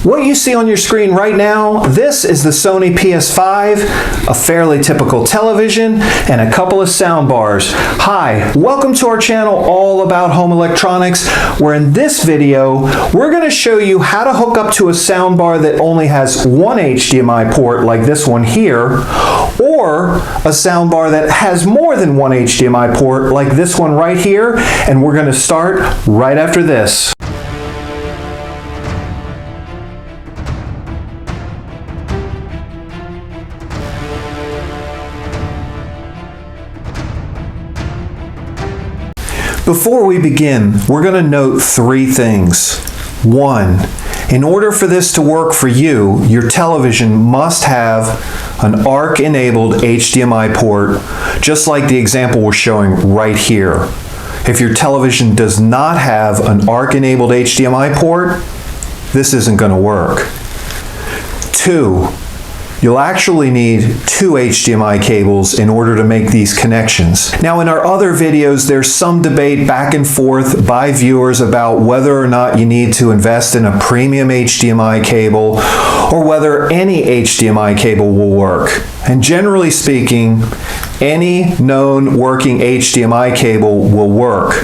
What you see on your screen right now, this is the Sony PS5, a fairly typical television, and a couple of sound bars. Hi, welcome to our channel all about home electronics, where in this video, we're going to show you how to hook up to a sound bar that only has one HDMI port like this one here, or a sound bar that has more than one HDMI port like this one right here, and we're going to start right after this. Before we begin, we're going to note three things. One, in order for this to work for you, your television must have an ARC-enabled HDMI port, just like the example we're showing right here. If your television does not have an ARC-enabled HDMI port, this isn't going to work. Two, you'll actually need two HDMI cables in order to make these connections. Now, in our other videos, there's some debate back and forth by viewers about whether or not you need to invest in a premium HDMI cable or whether any HDMI cable will work. And generally speaking, any known working HDMI cable will work,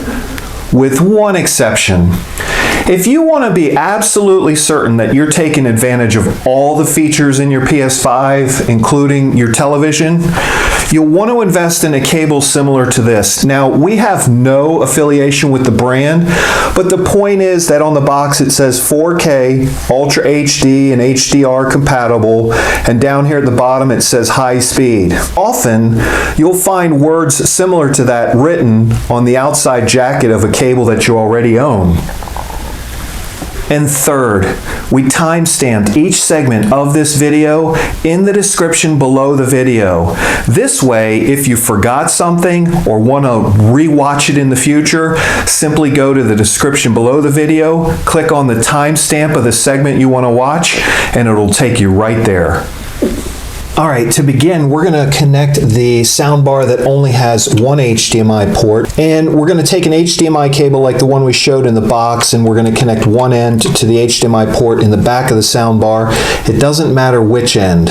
with one exception. If you want to be absolutely certain that you're taking advantage of all the features in your PS5, including your television, you'll want to invest in a cable similar to this. Now, we have no affiliation with the brand, but the point is that on the box it says 4K, Ultra HD, and HDR compatible, and down here at the bottom it says high speed. Often, you'll find words similar to that written on the outside jacket of a cable that you already own. And third, we timestamped each segment of this video in the description below the video. This way, if you forgot something or want to re-watch it in the future, simply go to the description below the video, click on the timestamp of the segment you want to watch, and it'll take you right there. Alright, to begin, we're going to connect the soundbar that only has one HDMI port, and we're going to take an HDMI cable like the one we showed in the box, and we're going to connect one end to the HDMI port in the back of the soundbar. It doesn't matter which end.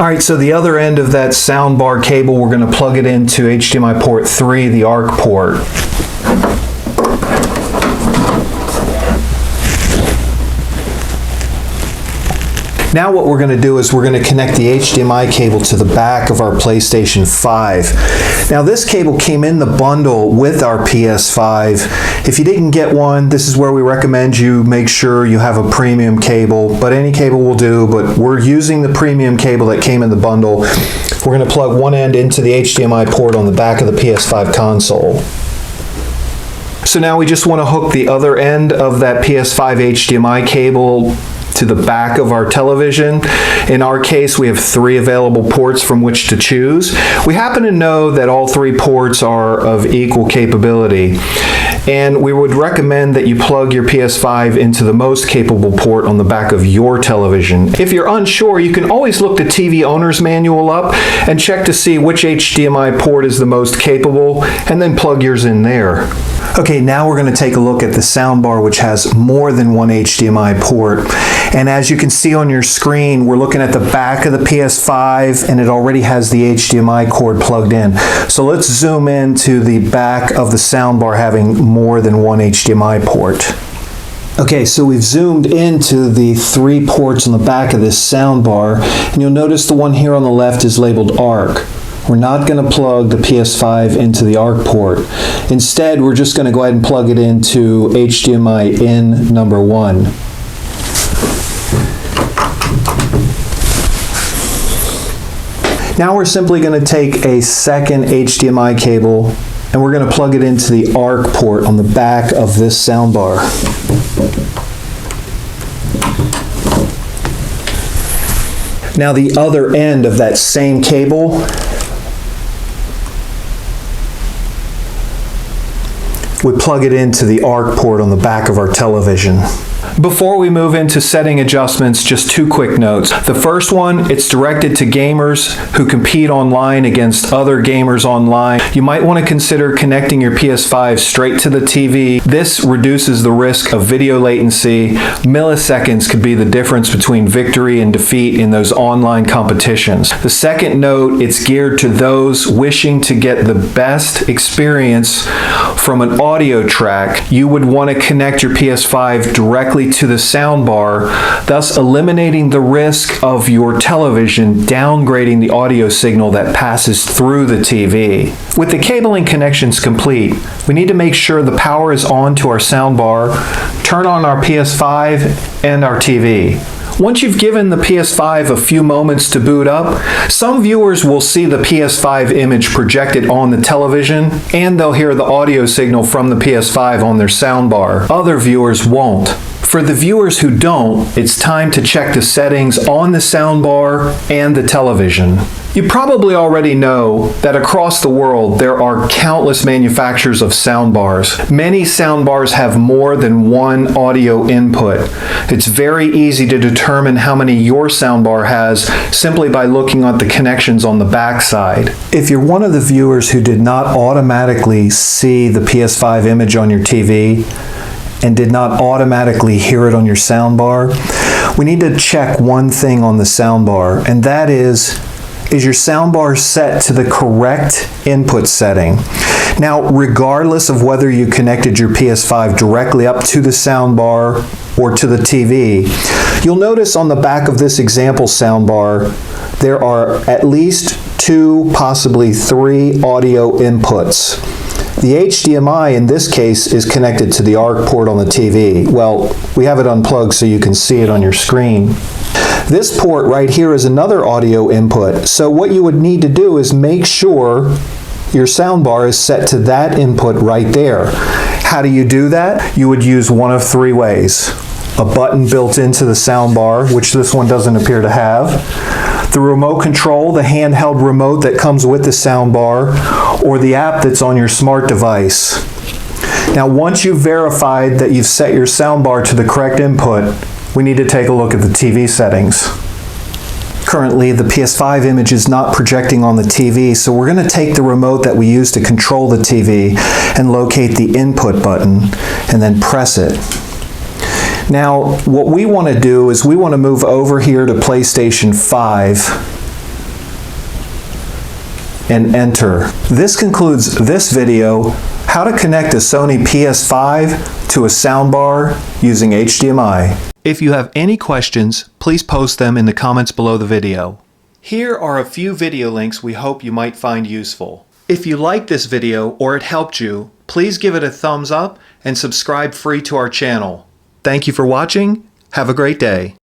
Alright, so the other end of that soundbar cable, we're going to plug it into HDMI port 3, the ARC port. Now what we're going to do is we're going to connect the HDMI cable to the back of our PlayStation 5. Now this cable came in the bundle with our PS5. If you didn't get one, this is where we recommend you make sure you have a premium cable, but any cable will do, but we're using the premium cable that came in the bundle. We're going to plug one end into the HDMI port on the back of the PS5 console. So now we just want to hook the other end of that PS5 HDMI cable to the back of our television. In our case, we have three available ports from which to choose. We happen to know that all three ports are of equal capability, and we would recommend that you plug your PS5 into the most capable port on the back of your television. If you're unsure, you can always look the TV owner's manual up and check to see which HDMI port is the most capable, and then plug yours in there. Okay, now we're going to take a look at the soundbar, which has more than one HDMI port. And as you can see on your screen, we're looking at the back of the PS5, and it already has the HDMI cord plugged in. So let's zoom in to the back of the soundbar having more than one HDMI port. Okay, so we've zoomed into the three ports on the back of this soundbar, and you'll notice the one here on the left is labeled ARC. We're not going to plug the PS5 into the ARC port. Instead, we're just going to go ahead and plug it into HDMI in number 1. Now we're simply going to take a second HDMI cable and we're going to plug it into the ARC port on the back of this soundbar. Now the other end of that same cable, we plug it into the ARC port on the back of our television. Before we move into setting adjustments, just two quick notes. The first one, it's directed to gamers who compete online against other gamers online. You might want to consider connecting your PS5 straight to the TV. This reduces the risk of video latency. Milliseconds could be the difference between victory and defeat in those online competitions. The second note, it's geared to those wishing to get the best experience from an audio track. You would want to connect your PS5 directly to the soundbar, thus eliminating the risk of your television downgrading the audio signal that passes through the TV. With the cabling connections complete, we need to make sure the power is on to our soundbar, turn on our PS5 and our TV. Once you've given the PS5 a few moments to boot up, some viewers will see the PS5 image projected on the television, and they'll hear the audio signal from the PS5 on their soundbar. Other viewers won't. For the viewers who don't, it's time to check the settings on the soundbar and the television. You probably already know that across the world there are countless manufacturers of soundbars. Many soundbars have more than one audio input. It's very easy to determine how many your soundbar has simply by looking at the connections on the back side. If you're one of the viewers who did not automatically see the PS5 image on your TV and did not automatically hear it on your soundbar, we need to check one thing on the soundbar, and that is your soundbar set to the correct input setting? Now, regardless of whether you connected your PS5 directly up to the soundbar or to the TV, you'll notice on the back of this example soundbar, there are at least 2, possibly 3 audio inputs. The HDMI in this case is connected to the ARC port on the TV. Well, we have it unplugged so you can see it on your screen. This port right here is another audio input. So what you would need to do is make sure your soundbar is set to that input right there. How do you do that? You would use one of 3 ways. A button built into the soundbar, which this one doesn't appear to have. The remote control, the handheld remote that comes with the soundbar, or the app that's on your smart device. Now, once you've verified that you've set your soundbar to the correct input, we need to take a look at the TV settings. Currently, the PS5 image is not projecting on the TV, so we're going to take the remote that we use to control the TV and locate the input button and then press it. Now, what we want to do is we want to move over here to PlayStation 5 and enter. This concludes this video, how to connect a Sony PS5 to a soundbar using HDMI. If you have any questions, please post them in the comments below the video. Here are a few video links we hope you might find useful. If you liked this video or it helped you, please give it a thumbs up and subscribe free to our channel. Thank you for watching. Have a great day.